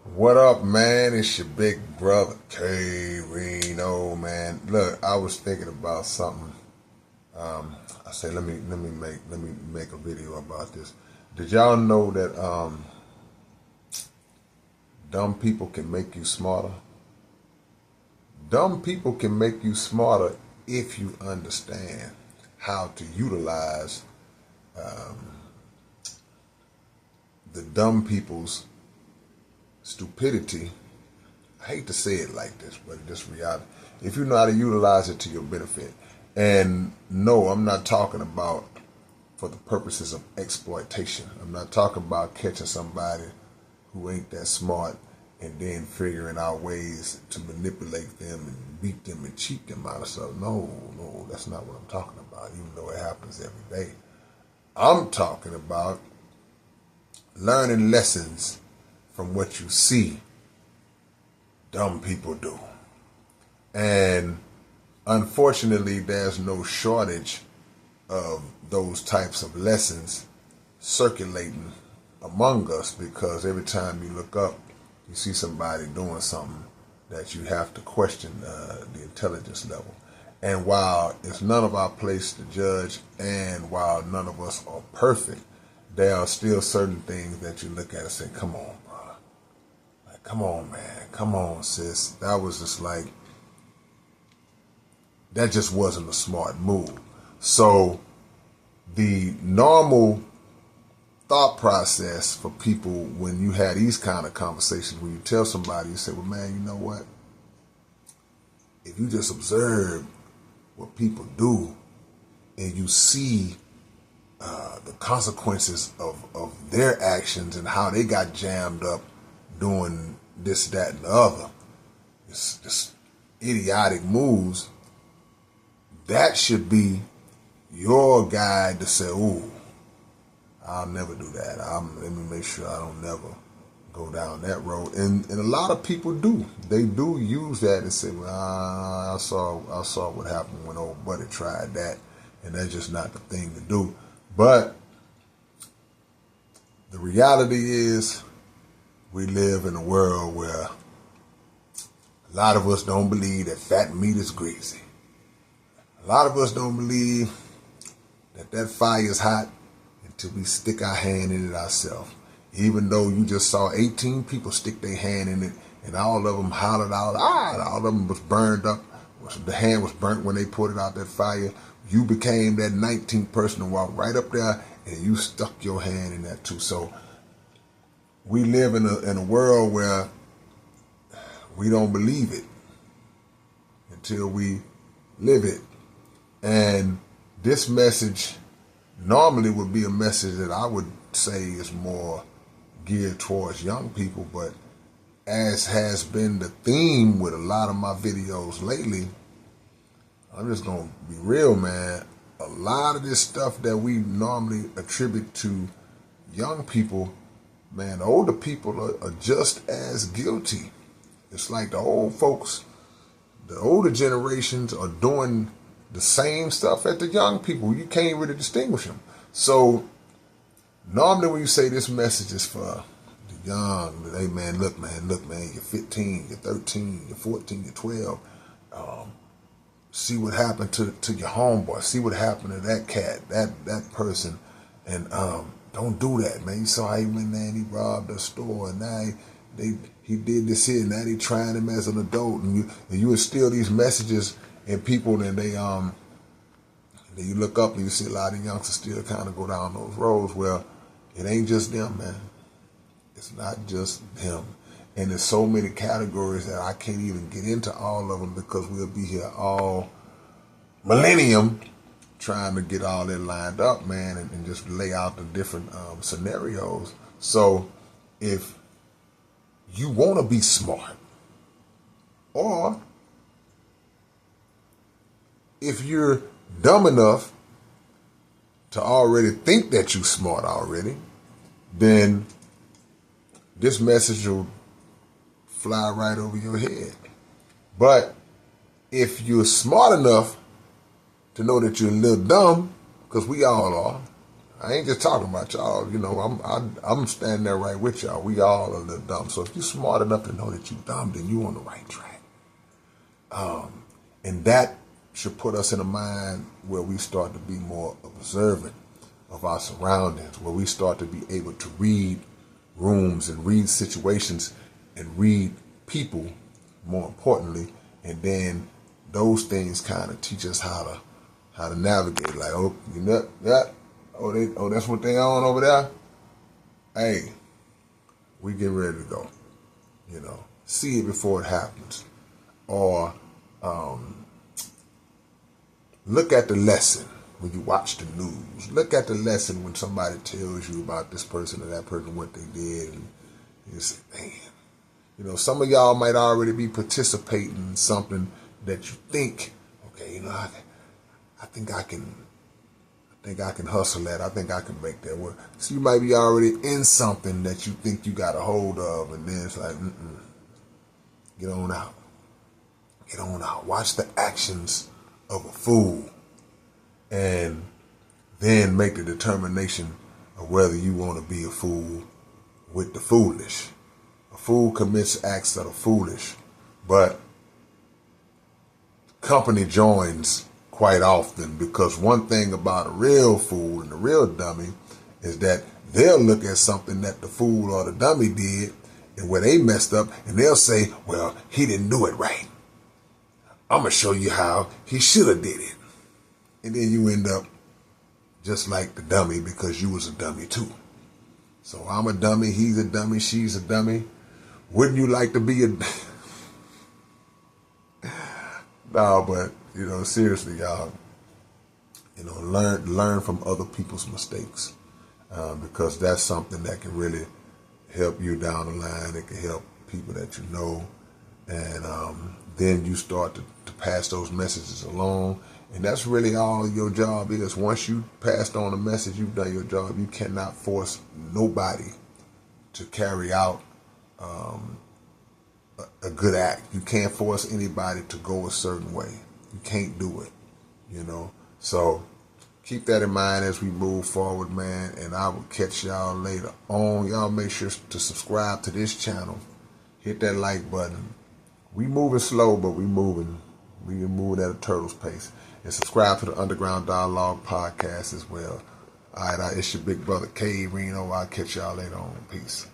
What up, man? It's your big brother K-Rino, man. Look, I was thinking about something. I said, let me make a video about this. Did y'all know that dumb people can make you smarter? Dumb people can make you smarter if you understand how to utilize the dumb people's stupidity. I hate to say it like this, but it's just reality. If you know how to utilize it to your benefit. And no, I'm not talking about for the purposes of exploitation. I'm not talking about catching somebody who ain't that smart and then figuring out ways to manipulate them and beat them and cheat them out of stuff. No, that's not what I'm talking about, even though it happens every day. I'm talking about learning lessons from what you see dumb people do. And unfortunately, there's no shortage of those types of lessons circulating among us, because every time you look up, you see somebody doing something that you have to question the intelligence level. And while it's none of our place to judge, and while none of us are perfect, there are still certain things that you look at and say, come on, bro. Like, come on, man. Come on, sis. That was just like, that just wasn't a smart move. So the normal thought process for people when you had these kind of conversations, when you tell somebody, you say, well, man, you know what? If you just observe what people do and you see the consequences of their actions and how they got jammed up doing this, that, and the other, this idiotic moves, that should be your guide to say, ooh, I'll never do that. Let me make sure I don't never go down that road. And a lot of people do. They do use that and say, well, I saw what happened when old buddy tried that, and that's just not the thing to do. But the reality is, we live in a world where a lot of us don't believe that fat meat is greasy. A lot of us don't believe that fire is hot until we stick our hand in it ourselves. Even though you just saw 18 people stick their hand in it, and all of them hollered out, all of them was burned up. The hand was burnt when they put it out that fire. You became that 19th person to walk right up there, and you stuck your hand in that too. So we live in a world where we don't believe it until we live it. And this message normally would be a message that I would say is more geared towards young people, but as has been the theme with a lot of my videos lately, I'm just going to be real, man. A lot of this stuff that we normally attribute to young people, man, the older people are just as guilty. It's like the old folks, the older generations are doing the same stuff as the young people. You can't really distinguish them. So normally when you say this message is for the young, hey man, look man, you're 15, you're 13, you're 14, you're 12. See what happened to your homeboy. See what happened to that cat, that person. And don't do that, man. You saw how he went there and he robbed a store, and now he did this here, and now they trying him as an adult, and you instill these messages in people, and then you look up and you see a lot of youngsters still kind of go down those roads. Well, it ain't just them, man. It's not just them. And there's so many categories that I can't even get into all of them, because we'll be here all millennium trying to get all that lined up, man, and just lay out the different scenarios. So if you want to be smart, or if you're dumb enough to already think that you're smart already, then this message will fly right over your head. But if you're smart enough to know that you're a little dumb, because we all are, I ain't just talking about y'all. You know, I'm standing there right with y'all. We all a little dumb. So if you're smart enough to know that you dumb, then you on the right track. And that should put us in a mind where we start to be more observant of our surroundings, where we start to be able to read rooms and read situations and read people, more importantly, and then those things kind of teach us how to navigate. Like, oh, you know that, oh that's what they on over there. Hey, we getting ready to go. You know, see it before it happens, or look at the lesson when you watch the news. Look at the lesson when somebody tells you about this person or that person, what they did, and you say, man, you know, some of y'all might already be participating in something that you think, okay, you know, I think I can hustle that. I think I can make that work. So you might be already in something that you think you got a hold of, and then it's like, get on out. Get on out. Watch the actions of a fool, and then make the determination of whether you want to be a fool with the foolish. A fool commits acts that are foolish, but company joins quite often, because one thing about a real fool and a real dummy is that they'll look at something that the fool or the dummy did and where they messed up, and they'll say, well, he didn't do it right. I'm going to show you how he should have did it. And then you end up just like the dummy, because you was a dummy too. So I'm a dummy, he's a dummy, she's a dummy. Wouldn't you like to be a... No, but, you know, seriously, y'all, you know, learn from other people's mistakes, because that's something that can really help you down the line. It can help people that you know, and then you start to pass those messages along, and that's really all your job is. Once you passed on a message, you've done your job. You cannot force nobody to carry out a good act. You can't force anybody to go a certain way. You can't do it, you know. So keep that in mind as we move forward, man, and I will catch y'all later on. Y'all make sure to subscribe to this channel. Hit that like button. We moving slow, but we moving at a turtle's pace. And subscribe to the Underground Dialogue podcast as well. All right, it's your big brother K-Rino. I'll catch y'all later on. Peace.